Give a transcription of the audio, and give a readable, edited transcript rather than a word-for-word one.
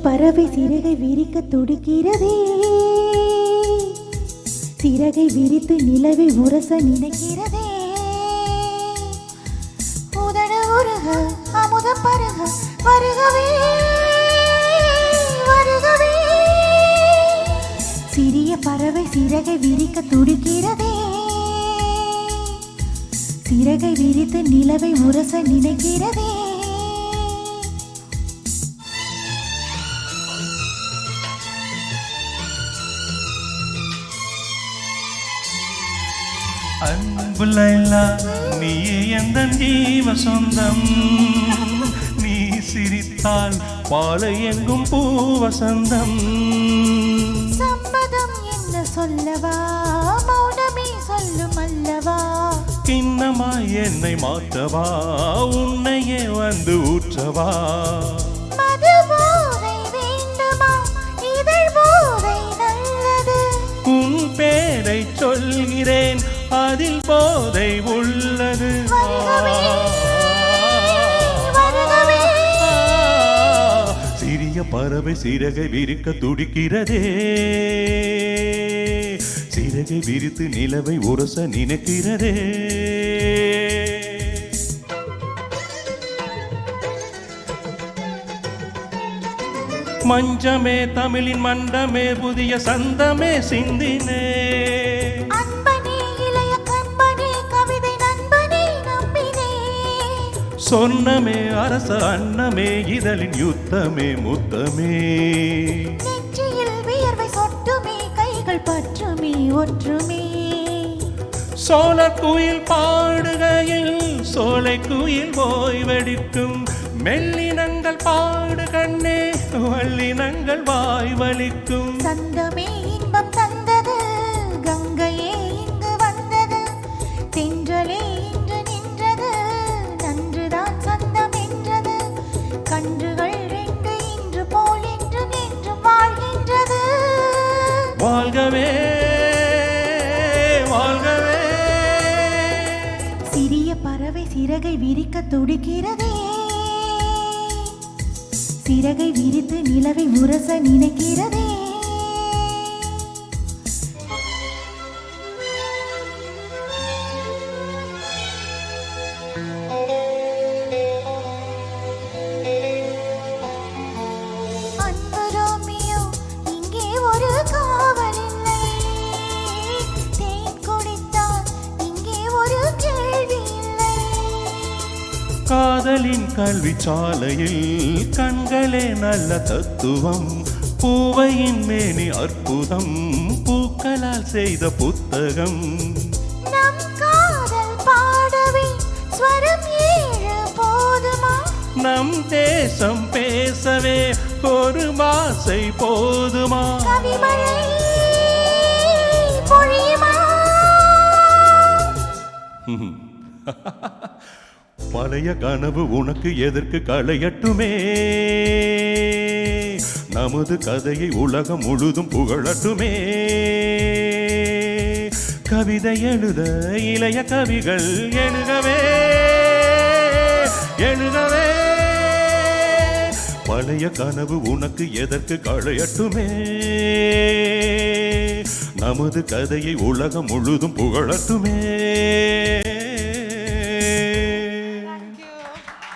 பறவை சிறகை விரிக்க துடிக்கிறதே, சிறகை விரித்து நிலவை உரச நினைக்கிறதே. உதட உருக அமுதம் பருக வருகவே வருகவே. சிறிய பறவை சிறகை விரிக்க துடிக்கிறதே, சிறகை விரித்து நிலவை உரச நினைக்கிறதே. அன்பு லைலா நீயே எந்தன் ஜீவ சொந்தம், நீ சிரித்தால் பாலை எங்கும் பூவசந்தம். சம்மதம் என்ன சொல்லவா, மௌனமே சொல்லும் அல்லவா. கிண்ணமாய் என்னை மாற்றவா, உன்னையே வந்து ஊற்றவா. மது போதை வேண்டுமா, இதழ் போதை நல்லது. உன் பேரை சொல்கிறேன், அதில் போதை உள்ளது. வருகவே, வருகவே. சிறிய பறவை சிறகை விரிக்க துடிக்கிறதே, சிறகை விரித்து நிலவை உரச நினைக்கிறதே. மஞ்சமே தமிழின் மண்டமே புதிய சந்தமே சிந்தினே. சொன்னமே அரச அன்னமே இதழின் யுத்தமே முத்தமே. நெற்றியில் வியர்வை சொட்டுமே, கைகள் பற்றுமே ஒற்றுமே. சோழர் குயில் பாடுகையில் சோலை குயில் ஓய்வெடுக்கும். மெல்லினங்கள் பாடு கண்ணே, வல்லினங்கள் வாய் வலிக்கும். சந்தமே இன்பம் தந்தது, கங்கையே இங்கு வந்தது. தென்றலே இன்று நின்றது, நன்றுதான் சந்தம் என்றது. கன்றுகள் ரெண்டு இன்று போல் என்றும் என்றும் வாழ்கின்றது. வாழ்கவே வாழ்கவே. சிறிய பறவை சிறகை விரிக்க துடிக்கிறதே, சிறகை விரித்து நிலவை உரச நினைக்கிறதே. அன்பு ரோமியோ, இங்கே ஒரு காவல் இல்லை. தேன் குடித்தால் இங்கே ஒரு கேள்வி இல்லை. காதலின் கல்வி சாலையில் கண்களே நல்ல தத்துவம். பூவையின் மேனி அற்புதம், பூக்களால் செய்த புத்தகம். நம் காதல் பாடவே ஸ்வரம் ஏழு போதுமா. நம் தேசம் பேசவே ஒரு பாசை போதுமா. கவிமழை பொழியுமா. பழைய கனவு உனக்கு எதற்கு களையட்டுமே, நமது கதையை உலகம் முழுதும் புகழட்டுமே. கவிதை எழுத இளைய கவிகள் எழுகவே எழுகவே. பழைய கனவு உனக்கு எதற்கு களையட்டுமே, நமது கதையை உலகம் முழுதும் புகழட்டுமே.